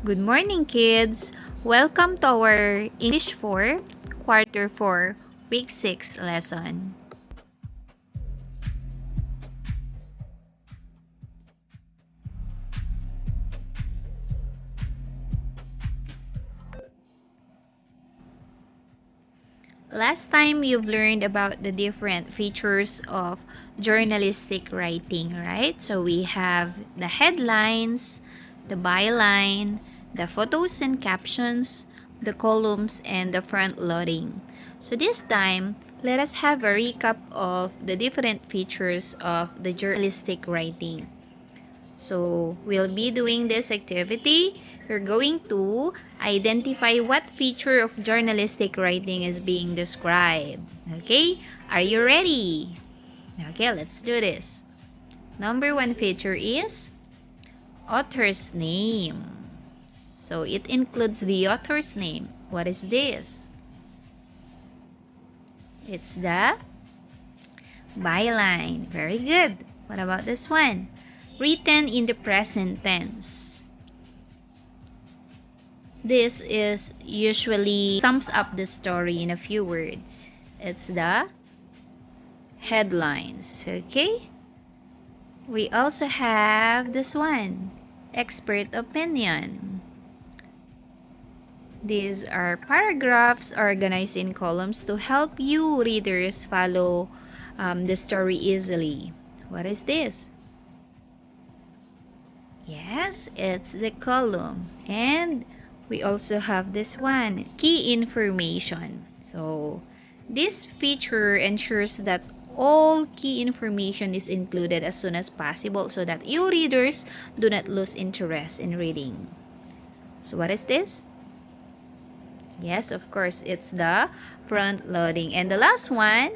Good morning, kids! Welcome to our English 4, Quarter 4, Week 6 lesson. Last time, you've learned about the different features of journalistic writing, right? So we have the headlines, the byline, the photos and captions, the columns, and the front loading. So this time, let us have a recap of the different features of the journalistic writing. So we'll be doing this activity. You're going to identify what feature of journalistic writing is being described. Okay? Are you ready? Okay, let's do this. Number 1 feature is author's name. So it includes the author's name. What is this? It's the byline. Very good. What about this one? Written in the present tense. This is usually sums up the story in a few words. It's the headlines. Okay? We also have this one, expert opinion. These are paragraphs organized in columns to help you readers follow the story easily. What is this? Yes, it's the column. And we also have this one, key information. So this feature ensures that all key information is included as soon as possible so that you readers do not lose interest in reading. So what is this? Yes, of course, it's the front loading. And the last one,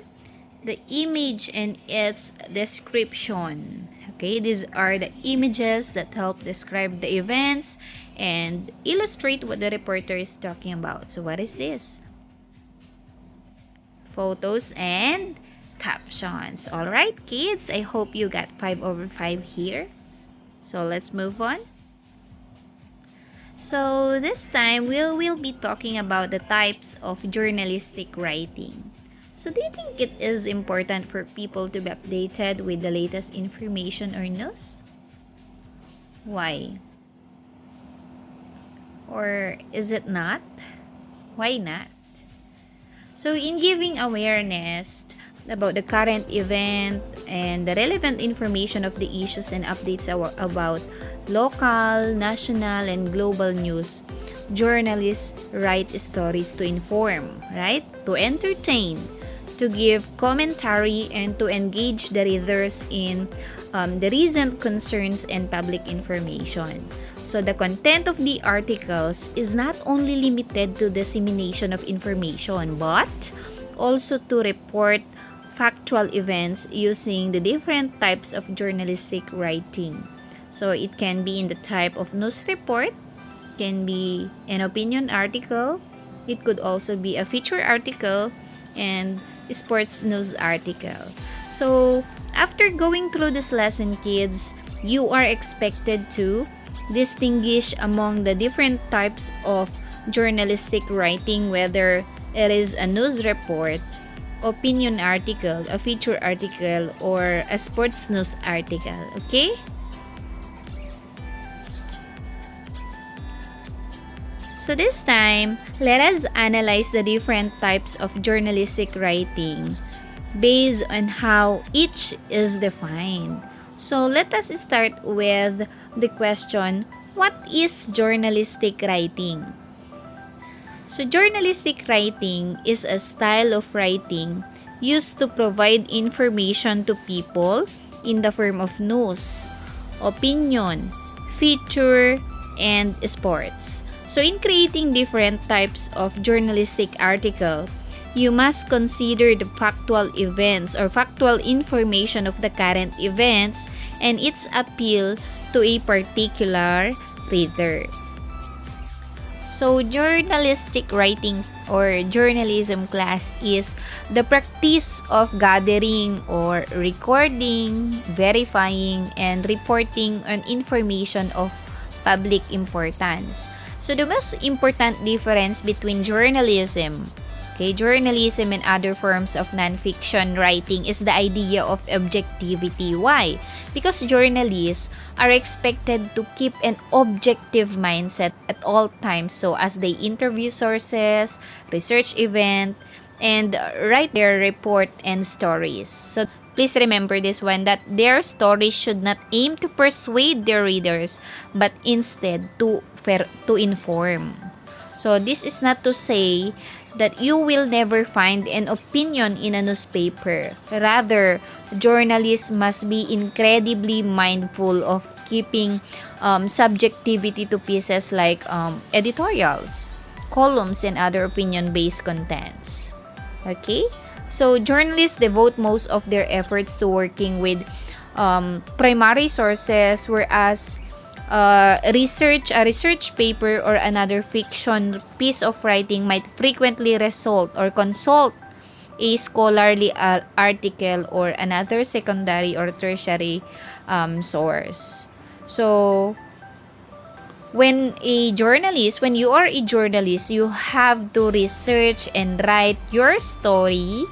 the image and its description. Okay, these are the images that help describe the events and illustrate what the reporter is talking about. So what is this? Photos and captions. Alright, kids, I hope you got 5/5 here. So let's move on. So this time, we'll be talking about the types of journalistic writing. So do you think it is important for people to be updated with the latest information or news? Why? Or is it not? Why not? So in giving awareness about the current event and the relevant information of the issues and updates about local, national, and global news, journalists write stories to inform, right? To entertain, to give commentary, and to engage the readers in the recent concerns and public information. So the content of the articles is not only limited to dissemination of information, but also to report factual events using the different types of journalistic writing. So it can be in the type of news report, can be an opinion article, it could also be a feature article, and sports news article. So after going through this lesson, kids, you are expected to distinguish among the different types of journalistic writing, whether it is a news report, opinion article, a feature article, or a sports news article. Okay? So this time, let us analyze the different types of journalistic writing based on how each is defined. So let us start with the question, what is journalistic writing? So journalistic writing is a style of writing used to provide information to people in the form of news, opinion, feature, and sports. So in creating different types of journalistic article, you must consider the factual events or factual information of the current events and its appeal to a particular reader. So journalistic writing or journalism class is the practice of gathering or recording, verifying, and reporting on information of public importance. So the most important difference between journalism, okay, journalism and other forms of nonfiction writing is the idea of objectivity. Why? Because journalists are expected to keep an objective mindset at all times. So as they interview sources, research event, and write their report and stories. So please remember this one, that their stories should not aim to persuade their readers, but instead to inform. So this is not to say that you will never find an opinion in a newspaper. Rather, journalists must be incredibly mindful of keeping subjectivity to pieces like editorials, columns, and other opinion-based contents. Okay? So, journalists devote most of their efforts to working with primary sources, whereas a research paper or another fiction piece of writing might frequently result or consult a scholarly article or another secondary or tertiary source. So, when you are a journalist, you have to research and write your story,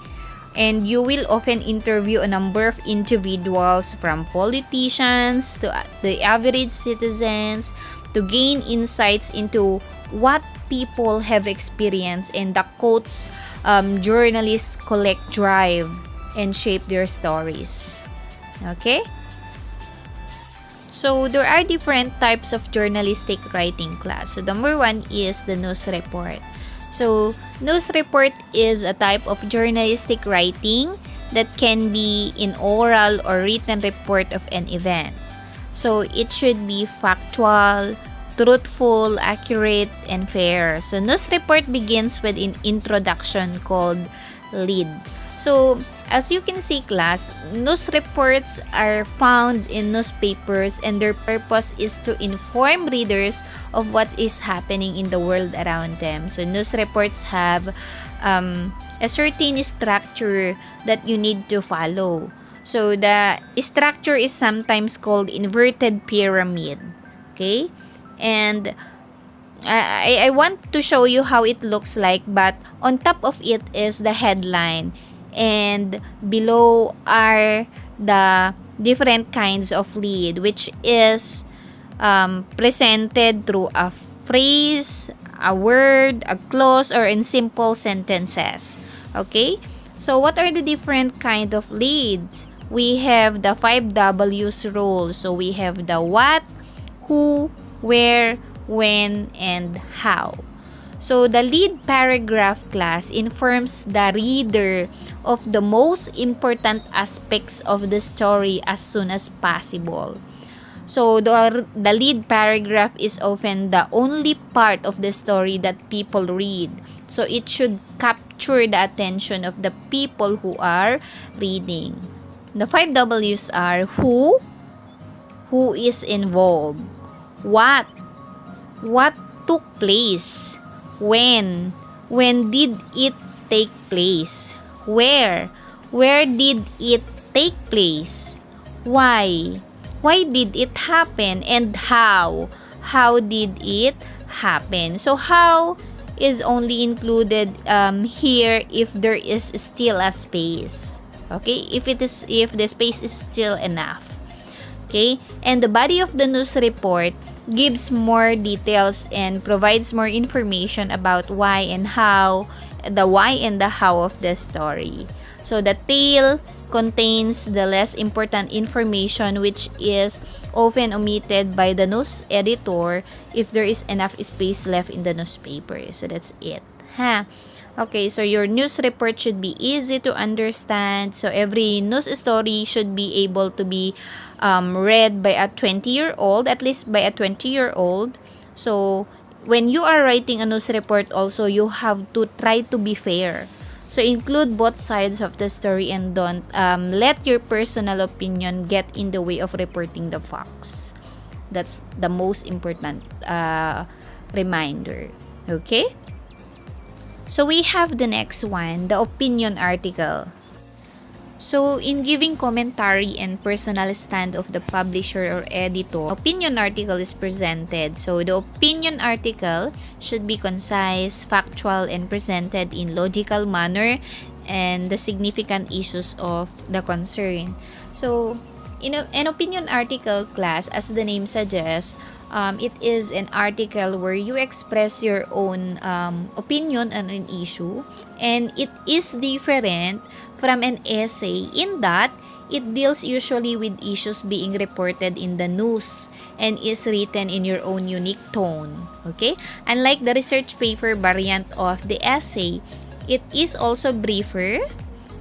and you will often interview a number of individuals, from politicians to the average citizens, to gain insights into what people have experienced, and the quotes journalists collect drive and shape their stories. Okay? So, there are different types of journalistic writing class. So, number one is the news report. So, news report is a type of journalistic writing that can be in oral or written report of an event. So, it should be factual, truthful, accurate, and fair. So, news report begins with an introduction called lead. So, as you can see, class, news reports are found in newspapers, and their purpose is to inform readers of what is happening in the world around them. So, news reports have a certain structure that you need to follow. So, the structure is sometimes called inverted pyramid. Okay? And I want to show you how it looks like, but on top of it is the headline, and below are the different kinds of lead, which is presented through a phrase, a word, a clause, or in simple sentences. Okay? So, what are the different kind of leads? We have the 5 W's rule. So, we have the what, who, where, when, and how. So, the lead paragraph class informs the reader of the most important aspects of the story as soon as possible. So, the lead paragraph is often the only part of the story that people read. So, it should capture the attention of the people who are reading. The 5 W's are who is involved, what took place, when did it take place, where did it take place, why did it happen, and how did it happen. So, how is only included here if there is still a space. Okay, if the space is still enough. Okay, and the body of the news report gives more details and provides more information about why and the how of the story. So the tail contains the less important information, which is often omitted by the news editor if there is enough space left in the newspaper. So that's it. Okay, so your news report should be easy to understand. So every news story should be able to be read by a 20-year-old, at least by a 20-year-old. So when you are writing a news report also, you have to try to be fair. So include both sides of the story and don't let your personal opinion get in the way of reporting the facts. That's the most important reminder. Okay? So we have the next one, the opinion article. So, in giving commentary and personal stand of the publisher or editor, opinion article is presented. So, the opinion article should be concise, factual, and presented in logical manner and the significant issues of the concern. So, in an opinion article class, as the name suggests, it is an article where you express your own opinion on an issue, and it is different from an essay in that it deals usually with issues being reported in the news and is written in your own unique tone. Okay? Unlike the research paper variant of the essay, it is also briefer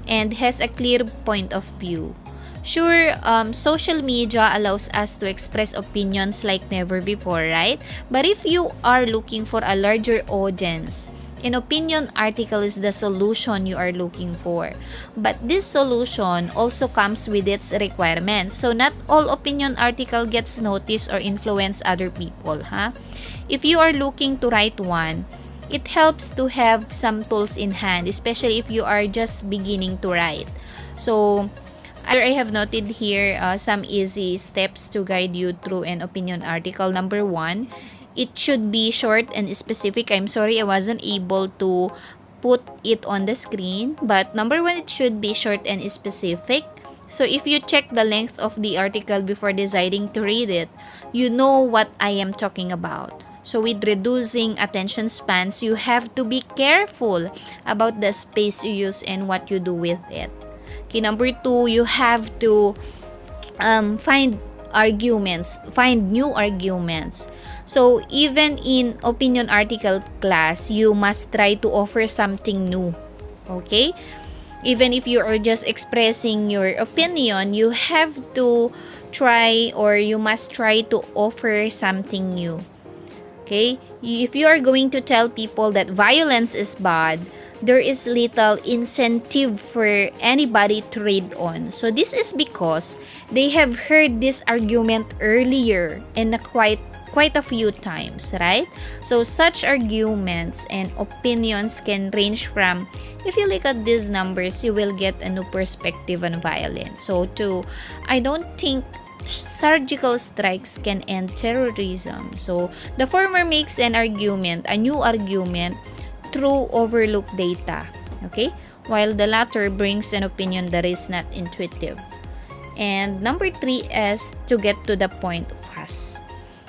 and has a clear point of view. Sure, social media allows us to express opinions like never before, right? But if you are looking for a larger audience, an opinion article is the solution you are looking for. But this solution also comes with its requirements. So not all opinion article gets noticed or influence other people, huh? If you are looking to write one, it helps to have some tools in hand, especially if you are just beginning to write. So I have noted here some easy steps to guide you through an opinion article. Number 1, it should be short and specific. I'm sorry I wasn't able to put it on the screen, but number 1, it should be short and specific. So if you check the length of the article before deciding to read it, you know what I am talking about. So with reducing attention spans, you have to be careful about the space you use and what you do with it. Okay, number 2, you have to find new arguments. So even in opinion article class, you must try to offer something new. Okay? Even if you are just expressing your opinion, you have to try, or you must try to offer something new. Okay? If you are going to tell people that violence is bad, there is little incentive for anybody to read on. So this is because they have heard this argument earlier and quite a few times, right? So such arguments and opinions can range from, if you look at these numbers, you will get a new perspective on violence. So I don't think surgical strikes can end terrorism. So the former makes a new argument, through overlooked data, okay? While the latter brings an opinion that is not intuitive. And number 3 is to get to the point fast.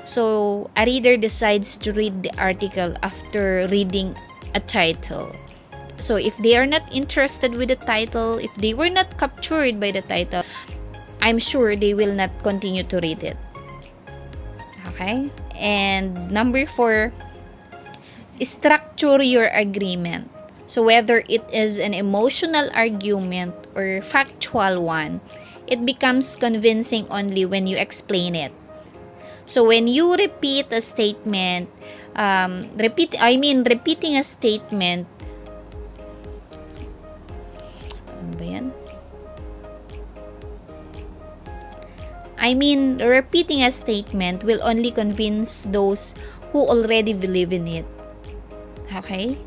So a reader decides to read the article after reading a title. So if they are not interested with the title, if they were not captured by the title, I'm sure they will not continue to read it. Okay? And number 4, structure your agreement. So whether it is an emotional argument or factual one, it becomes convincing only when you explain it. So when you repeat a statement, repeating a statement, repeating a statement will only convince those who already believe in it. Okay?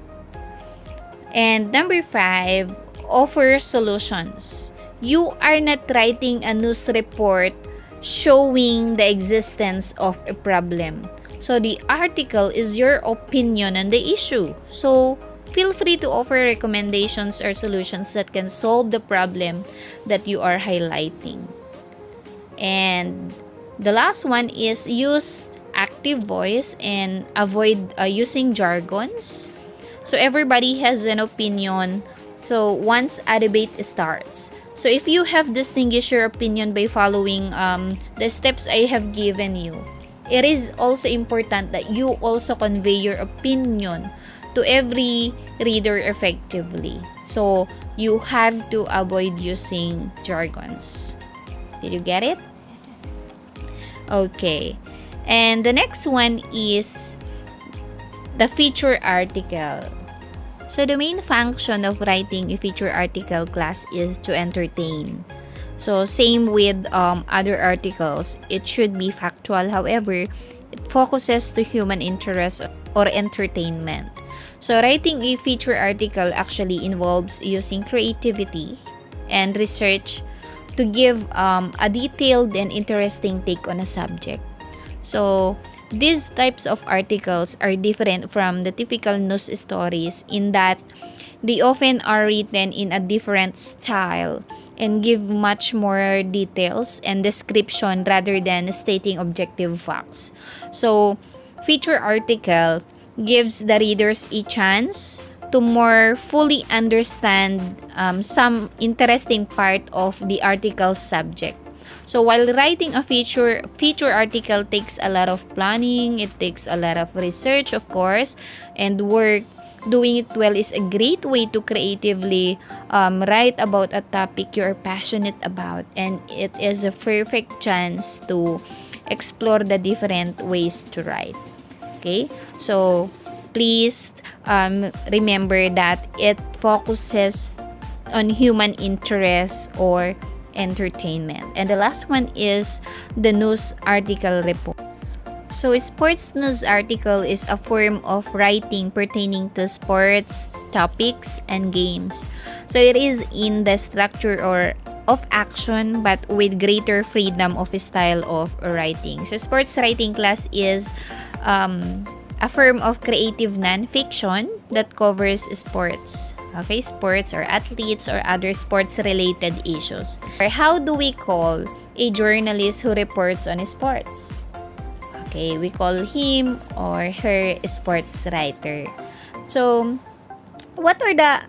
And number 5, offer solutions. You are not writing a news report showing the existence of a problem. So the article is your opinion on the issue. So feel free to offer recommendations or solutions that can solve the problem that you are highlighting. And the last one is use active voice and avoid using jargons. So everybody has an opinion. So once a debate starts, so if you have distinguished your opinion by following the steps I have given you, it is also important that you also convey your opinion to every reader effectively. So you have to avoid using jargons. Did you get it? Okay. And the next one is the feature article. So the main function of writing a feature article class is to entertain. So same with other articles, it should be factual. However, it focuses to human interest or entertainment. So writing a feature article actually involves using creativity and research to give a detailed and interesting take on a subject. So, these types of articles are different from the typical news stories in that they often are written in a different style and give much more details and description rather than stating objective facts. So, feature article gives the readers a chance to more fully understand some interesting part of the article's subject. So while writing a feature article takes a lot of planning, it takes a lot of research, of course, and work. Doing it well is a great way to creatively write about a topic you're passionate about, and it is a perfect chance to explore the different ways to write. Okay, so please remember that it focuses on human interest or entertainment. And the last one is the news article report. So, sports news article is a form of writing pertaining to sports, topics, and games. So, it is in the structure or of action but with greater freedom of style of writing. So, sports writing class is a form of creative non-fiction that covers sports. Okay, sports or athletes or other sports-related issues. Or how do we call a journalist who reports on sports? Okay, we call him or her a sports writer. So, what are the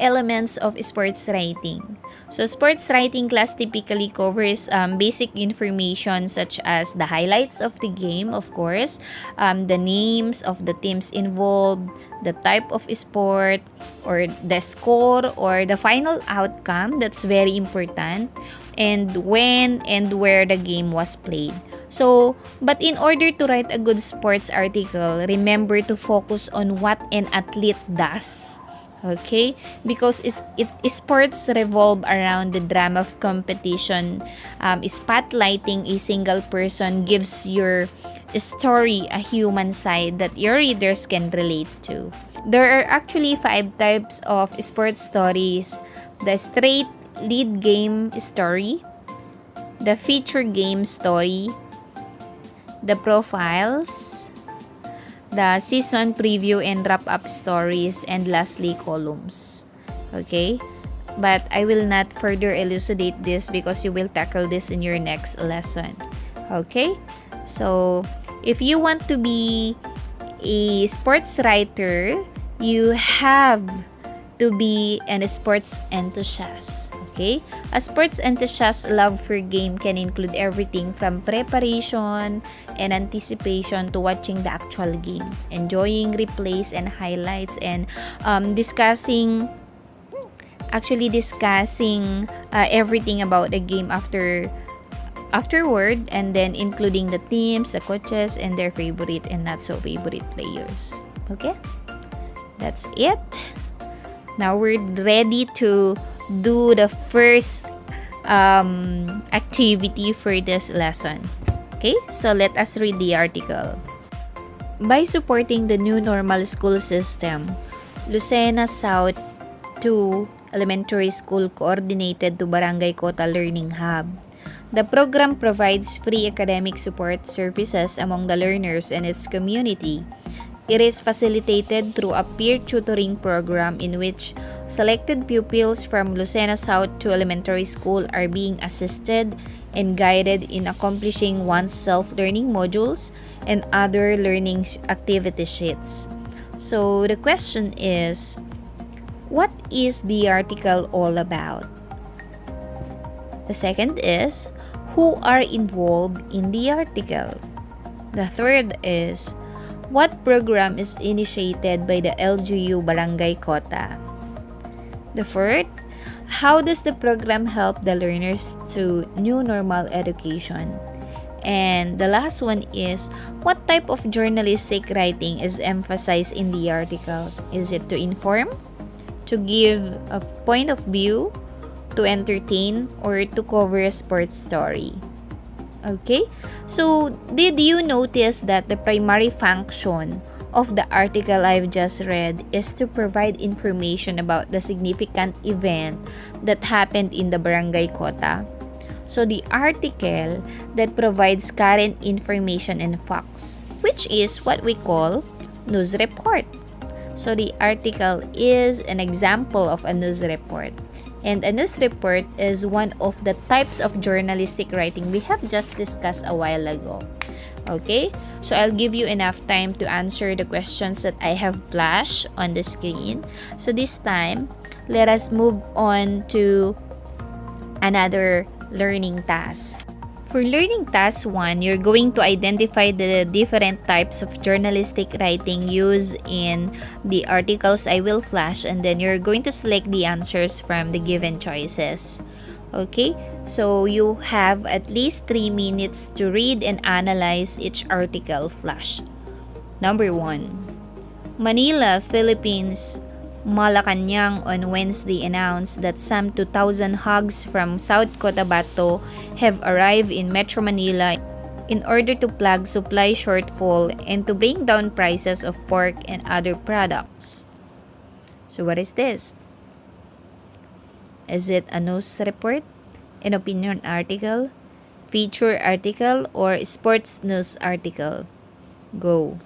elements of sports writing? So, sports writing class typically covers basic information such as the highlights of the game, of course, the names of the teams involved, the type of sport, or the score, or the final outcome. That's very important, and when and where the game was played. So, but in order to write a good sports article, remember to focus on what an athlete does. Okay? Because sports revolve around the drama of competition. Spotlighting a single person gives your story a human side that your readers can relate to. There are actually 5 types of sports stories. The straight lead game story, the feature game story, the profiles, the season preview and wrap-up stories, and lastly, columns. Okay? But I will not further elucidate this because you will tackle this in your next lesson. Okay? So, if you want to be a sports writer, you have to be a sports enthusiast. Okay? A sports enthusiast's love for game can include everything from preparation and anticipation to watching the actual game, enjoying replays and highlights, and discussing everything about the game afterward, and then including the teams, the coaches, and their favorite and not so favorite players. Okay? That's it. Now we're ready to do the first activity for this lesson. Okay, so let us read the article. By supporting the new normal school system, Lucena South 2 Elementary School coordinated to Barangay Kota Learning Hub. The program provides free academic support services among the learners and its community. It is facilitated through a peer tutoring program in which selected pupils from Lucena South 2 Elementary School are being assisted and guided in accomplishing one's self-learning modules and other learning activity sheets. So the question is, what is the article all about? The second is, who are involved in the article? The third is, what program is initiated by the LGU Barangay Kota? The fourth, how does the program help the learners to new normal education? And the last one is, what type of journalistic writing is emphasized in the article? Is it to inform, to give a point of view, to entertain, or to cover a sports story? Okay, so did you notice that the primary function of the article I've just read is to provide information about the significant event that happened in the barangay Kota. So the article that provides current information and facts, which is what we call news report. So the article is an example of a news report. And a news report is one of the types of journalistic writing we have just discussed a while ago. Okay, so I'll give you enough time to answer the questions that I have flashed on the screen. So this time, let us move on to another learning task. For learning task 1, you're going to identify the different types of journalistic writing used in the articles I will flash, and then you're going to select the answers from the given choices. Okay, so you have at least 3 minutes to read and analyze each article flash. Number 1. Manila, Philippines. Malacanang on Wednesday announced that some 2,000 hogs from South Cotabato have arrived in Metro Manila in order to plug supply shortfall and to bring down prices of pork and other products. So what is this? Is it a news report, an opinion article, feature article, or sports news article? Go.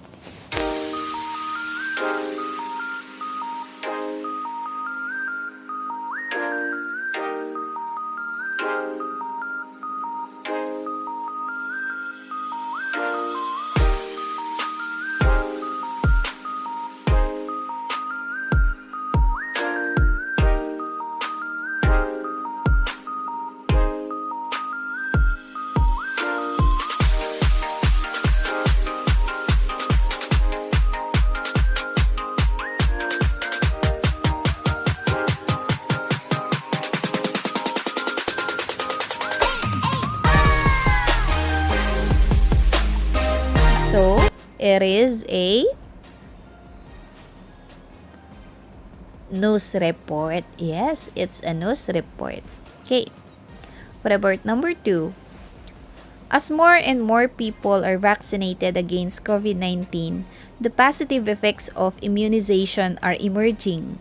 So, it is a news report. Yes, it's a news report. Okay. What about number 2? As more and more people are vaccinated against COVID-19, the positive effects of immunization are emerging.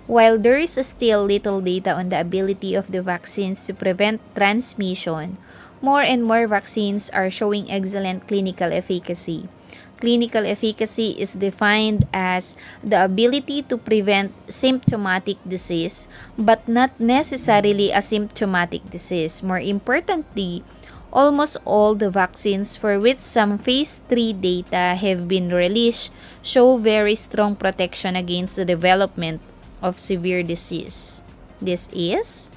While there is still little data on the ability of the vaccines to prevent transmission, more and more vaccines are showing excellent clinical efficacy. Clinical efficacy is defined as the ability to prevent symptomatic disease, but not necessarily asymptomatic disease. More importantly, almost all the vaccines for which some phase 3 data have been released show very strong protection against the development of severe disease. This is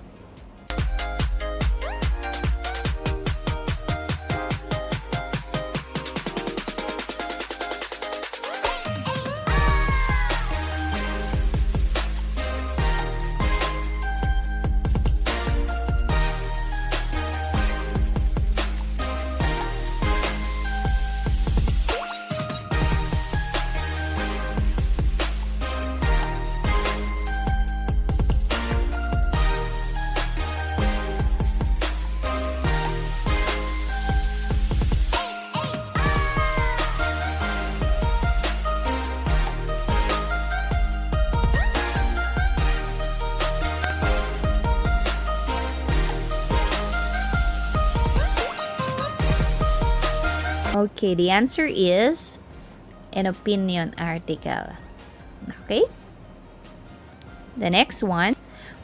okay, the answer is an opinion article. Okay? The next one,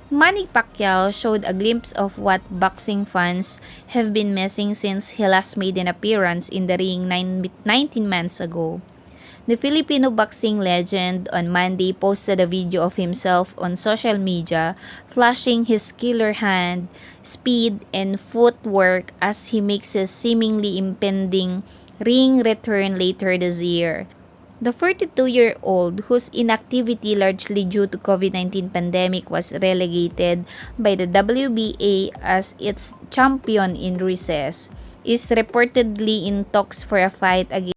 Manny Pacquiao showed a glimpse of what boxing fans have been missing since he last made an appearance in the ring 19 months ago. The Filipino boxing legend on Monday posted a video of himself on social media, flashing his killer hand, speed, and footwork as he makes his seemingly impending ring return later this year. The 42-year-old, whose inactivity largely due to COVID-19 pandemic was relegated by the WBA as its champion in recess, is reportedly in talks for a fight against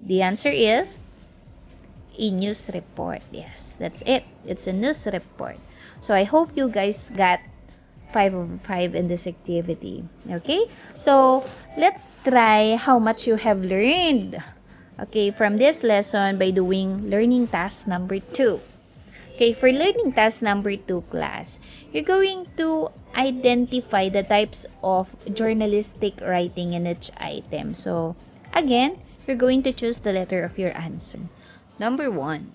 The answer is a news report. Yes, that's it. It's a news report. So I hope you guys got 5 over 5 in this activity. Okay? So let's try how much you have learned. Okay, from this lesson by doing learning task number 2. Okay, for learning task number 2 class, you're going to identify the types of journalistic writing in each item. So, again, you're going to choose the letter of your answer. Number 1.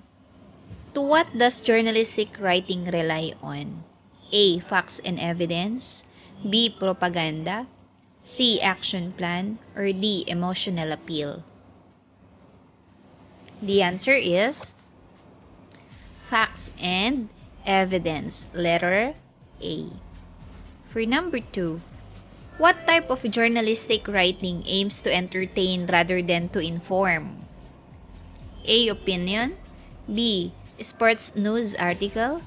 To what does journalistic writing rely on? A. Facts and evidence. B. Propaganda. C. Action plan. Or D. Emotional appeal. The answer is facts and evidence. Letter A. For number 2, what type of journalistic writing aims to entertain rather than to inform? A. Opinion. B. Sports news article.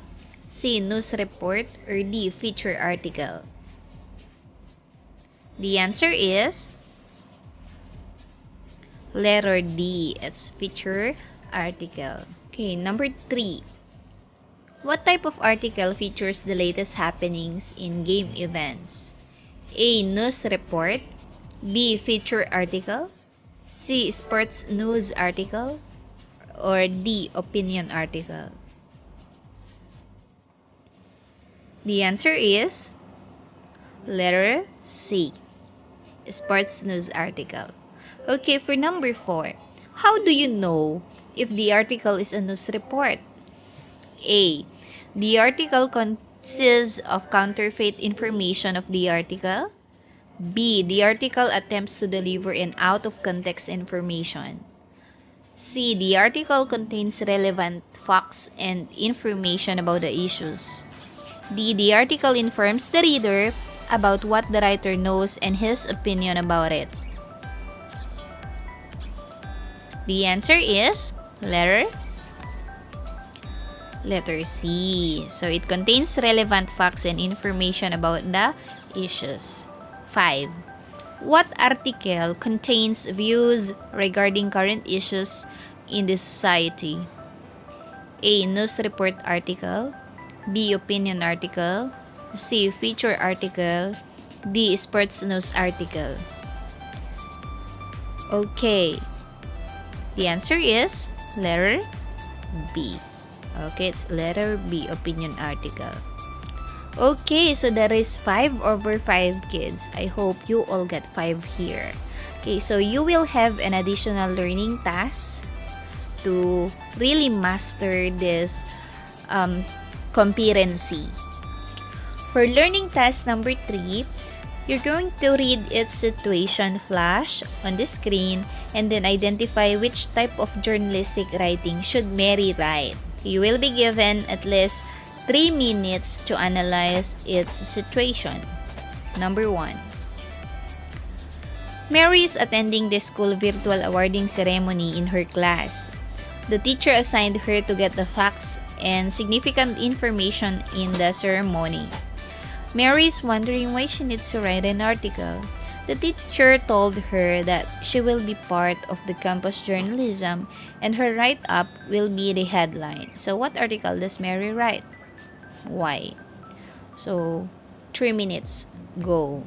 C. News report. Or D. Feature article. The answer is letter D. It's feature article. Okay, number 3. What type of article features the latest happenings in game events? A. News report. B. Feature article. C. Sports news article. Or D. Opinion article. The answer is letter C. Sports news article. Okay, for number 4, how do you know if the article is a news report? A. The article consists of counterfeit information of the article. B. The article attempts to deliver an out-of-context information. C. The article contains relevant facts and information about the issues. D. The article informs the reader about what the writer knows and his opinion about it. The answer is letter C. So it contains relevant facts and information about the issues. 5. What article contains views regarding current issues in the society? A. News report article. B. Opinion article. C. Feature article. D. Sports news article. Okay. The answer is letter B. Okay, it's letter B, opinion article. Okay, so that is 5 over 5, kids. I hope you all get 5 here. Okay, so you will have an additional learning task to really master this competency. For learning task number 3, you're going to read its situation flash on the screen and then identify which type of journalistic writing should Mary write. You will be given at least 3 minutes to analyze its situation. Number 1. Mary is attending the school virtual awarding ceremony in her class. The teacher assigned her to get the facts and significant information in the ceremony. Mary is wondering why she needs to write an article. The teacher told her that she will be part of the campus journalism and her write-up will be the headline. So what article does Mary write? Why? So 3 minutes, go.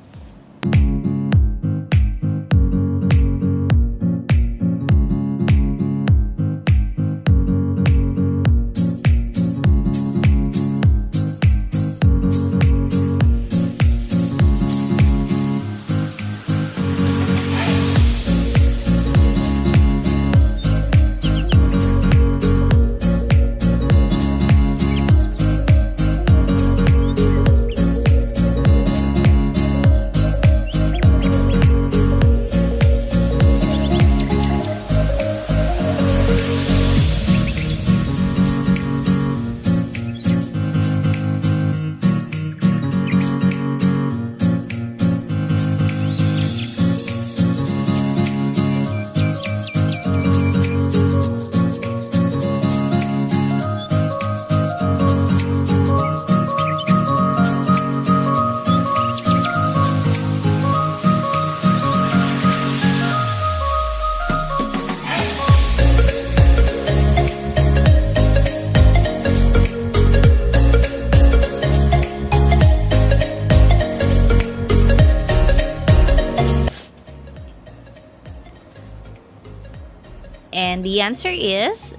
And the answer is,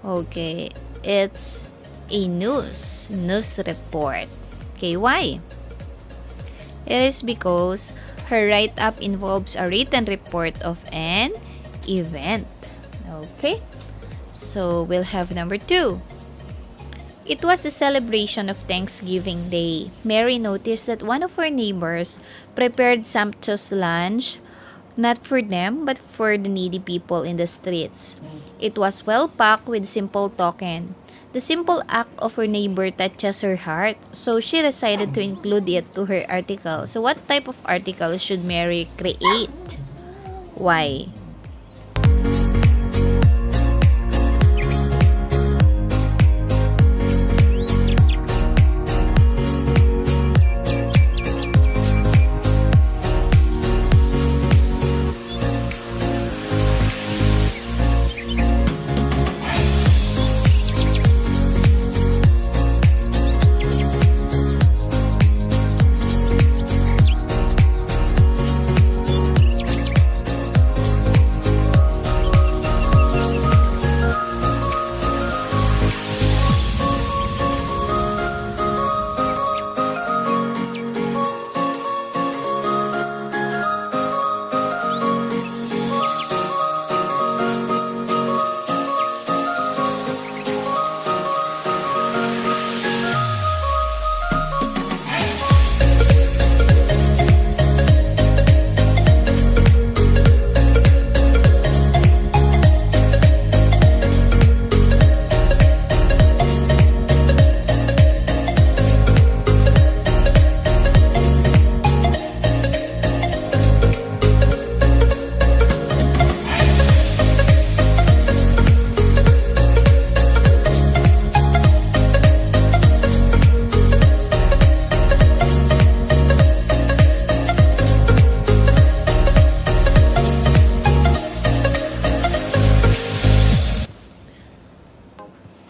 okay, it's a news report. Okay, why? It is because her write-up involves a written report of an event. Okay, so we'll have number 2. It was a celebration of Thanksgiving Day. Mary noticed that one of her neighbors prepared sumptuous lunch, not for them, but for the needy people in the streets. It was well packed with simple token. The simple act of her neighbor touches her heart, so she decided to include it to her article. So what type of article should Mary create? Why?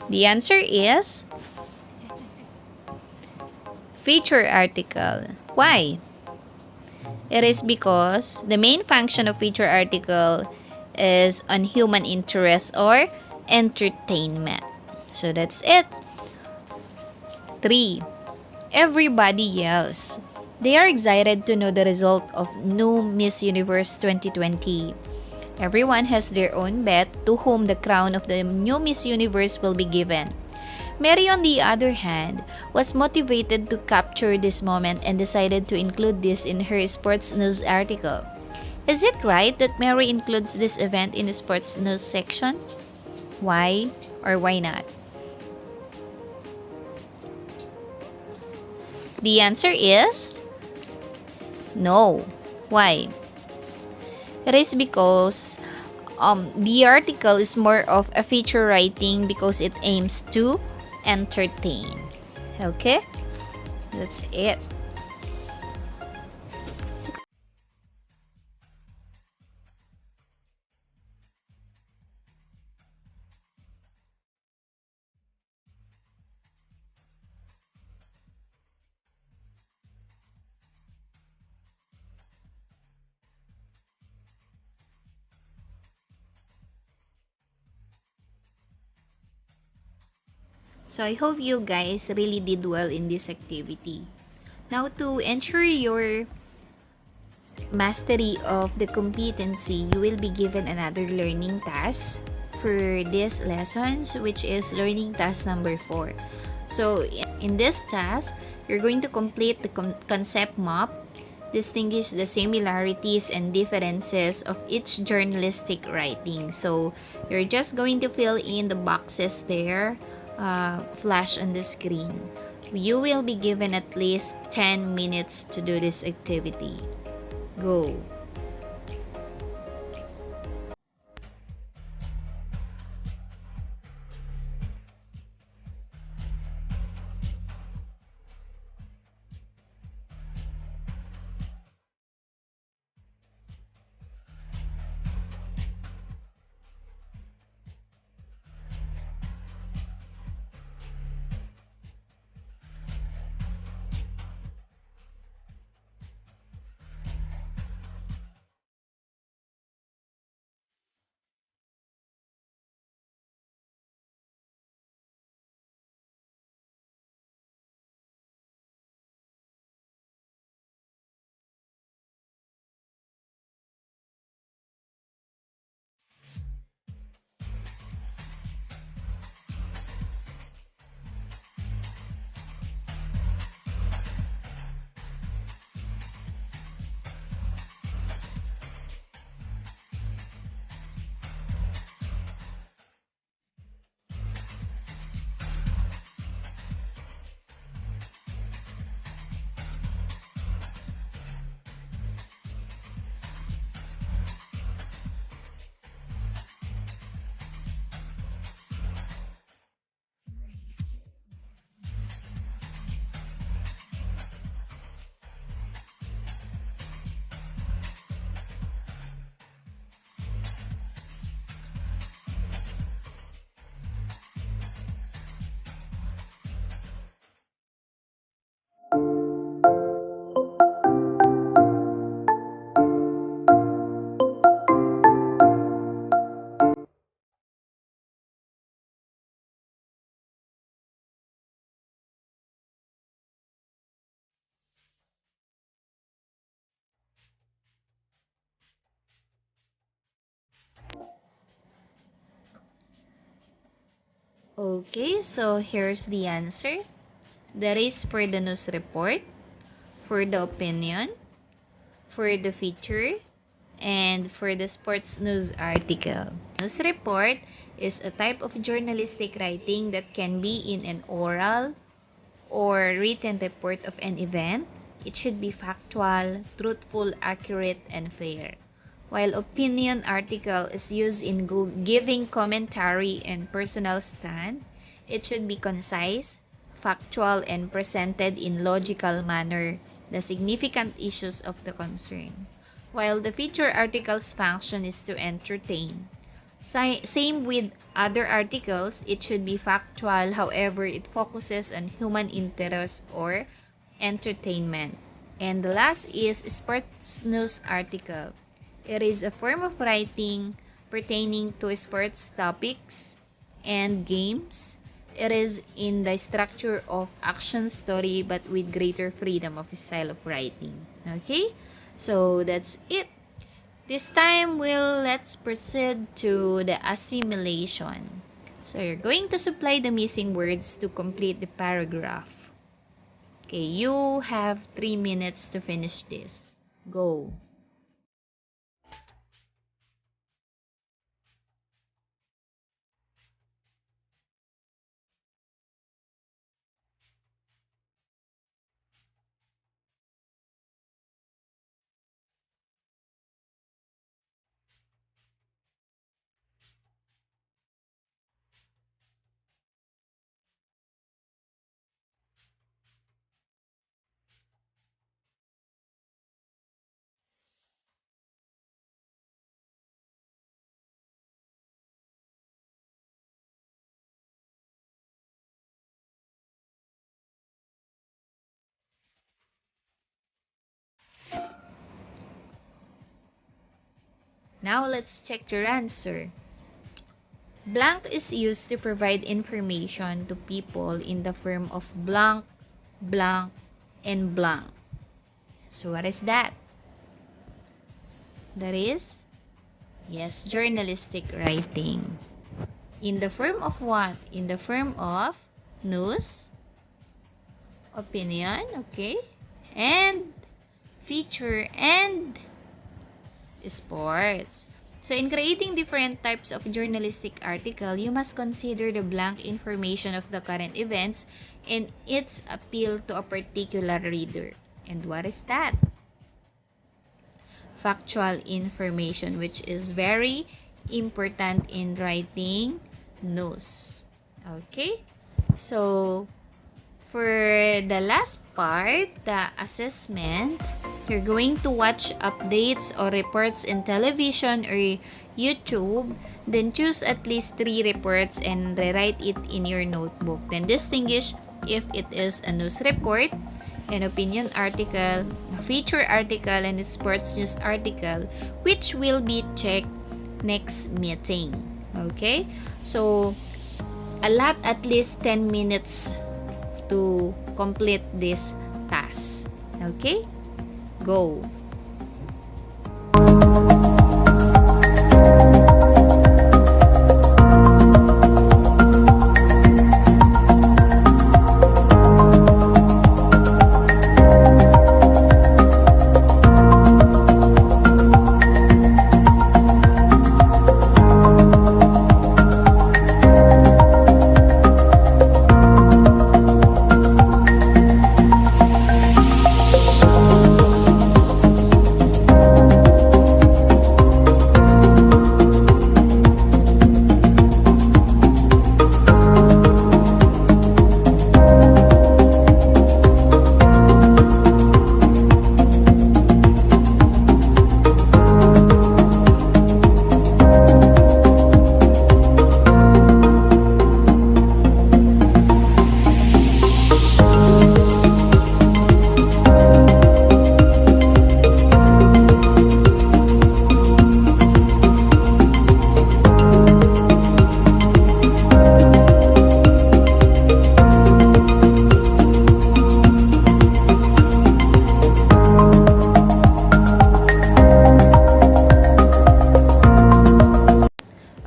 The answer is feature article. Why? It is because the main function of feature article is on human interest or entertainment. So that's it. 3. Everybody yells. They are excited to know the result of new Miss Universe 2020. Everyone has their own bet to whom the crown of the new Miss Universe will be given. Mary, on the other hand, was motivated to capture this moment and decided to include this in her sports news article. Is it right that Mary includes this event in the sports news section? Why or why not? The answer is no. Why? It is because the article is more of a feature writing because it aims to entertain. Okay? That's it. So I hope you guys really did well in this activity. Now, to ensure your mastery of the competency, you will be given another learning task for these lessons, which is learning task number 4. So in this task, you're going to complete the concept map, distinguish the similarities and differences of each journalistic writing. So you're just going to fill in the boxes there, flash on the screen. You will be given at least 10 minutes to do this activity. Go. Okay, so here's the answer. That is for the news report, for the opinion, for the feature, and for the sports news article. News report is a type of journalistic writing that can be in an oral or written report of an event. It should be factual, truthful, accurate, and fair. While opinion article is used in giving commentary and personal stand, it should be concise, factual, and presented in logical manner the significant issues of the concern. While the feature article's function is to entertain. Same with other articles, it should be factual, however, it focuses on human interest or entertainment. And the last is sports news article. It is a form of writing pertaining to sports topics and games. It is in the structure of action story but with greater freedom of style of writing. Okay? So that's it. This time, let's proceed to the assimilation. So you're going to supply the missing words to complete the paragraph. Okay, you have 3 minutes to finish this. Go. Now let's check your answer. Blank is used to provide information to people in the form of blank, blank, and blank. So what is that? That is, yes, journalistic writing. In the form of what? In the form of news, opinion, okay, and feature and sports. So in creating different types of journalistic article, you must consider the blank information of the current events and its appeal to a particular reader. And what is that? Factual information, which is very important in writing news. Okay? So, for the last part, the assessment, you're going to watch updates or reports in television or YouTube. Then choose at least 3 reports and rewrite it in your notebook. Then distinguish if it is a news report, an opinion article, a feature article, and a sports news article, which will be checked next meeting. Okay? So, allot at least 10 minutes to complete this task. Okay? Go.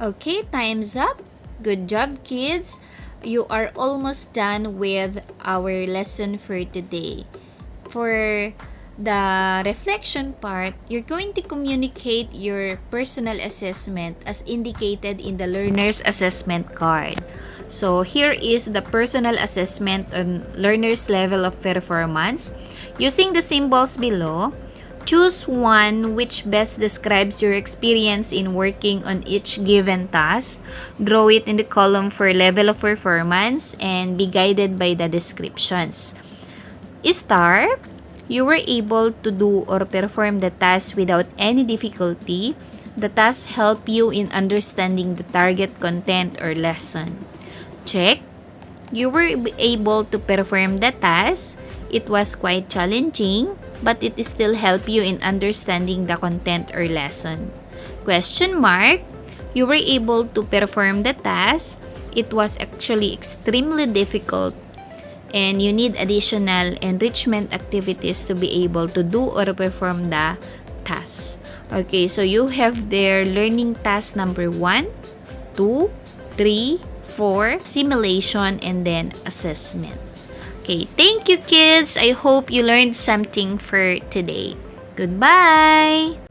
Okay, time's up. Good job, kids. You are almost done with our lesson for today. For the reflection part, you're going to communicate your personal assessment as indicated in the learner's assessment card. So here is the personal assessment on learner's level of performance. Using the symbols below, choose one which best describes your experience in working on each given task. Draw it in the column for level of performance and be guided by the descriptions. Star, you were able to do or perform the task without any difficulty. The task helped you in understanding the target content or lesson. Check, you were able to perform the task. It was quite challenging, but it still helped you in understanding the content or lesson. Question mark, you were able to perform the task. It was actually extremely difficult and you need additional enrichment activities to be able to do or perform the task. Okay, so you have their learning task number 1, 2, 3, 4, simulation, and then assessment. Okay, thank you kids. I hope you learned something for today. Goodbye!